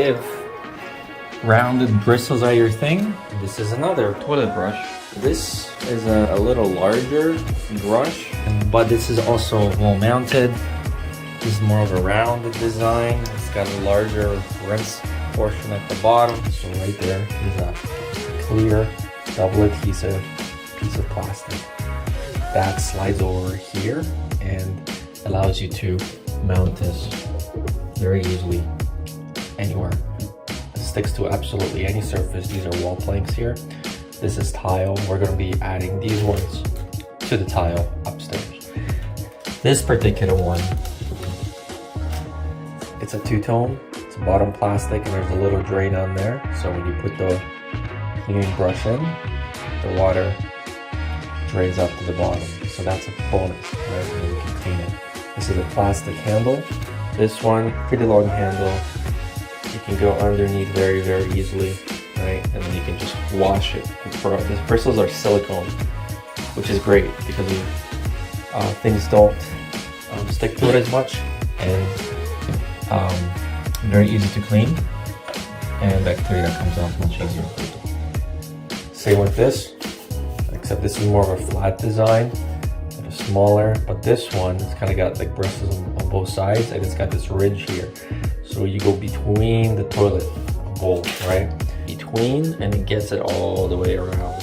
If rounded bristles are your thing, this is another toilet brush. This is a little larger brush, but this is also wall mounted. This is more of a rounded design. It's got a larger rinse portion at the bottom. So right there is a clear double adhesive piece of plastic that slides over here and allows you to mount this very easily anywhere. It sticks to absolutely any surface. These are wall planks here. This is tile. We're going to be adding these ones to the tile upstairs. This particular one, it's a two-tone. It's bottom plastic and there's a little drain on there. So when you put the cleaning brush in, the water drains up to the bottom. So that's a bonus, right? And then you can clean it. This is a plastic handle. This one, pretty long handle. You can go underneath very, very easily, right? And then you can just wash it. These bristles are silicone, which is great because things don't stick to it as much, and very easy to clean, and bacteria comes off much easier. Same with this, except this is more of a flat design, smaller, but this one, it's kind of got like bristles on both sides, and it's got this ridge here. So you go between the toilet bowl, right? Between, and it gets it all the way around.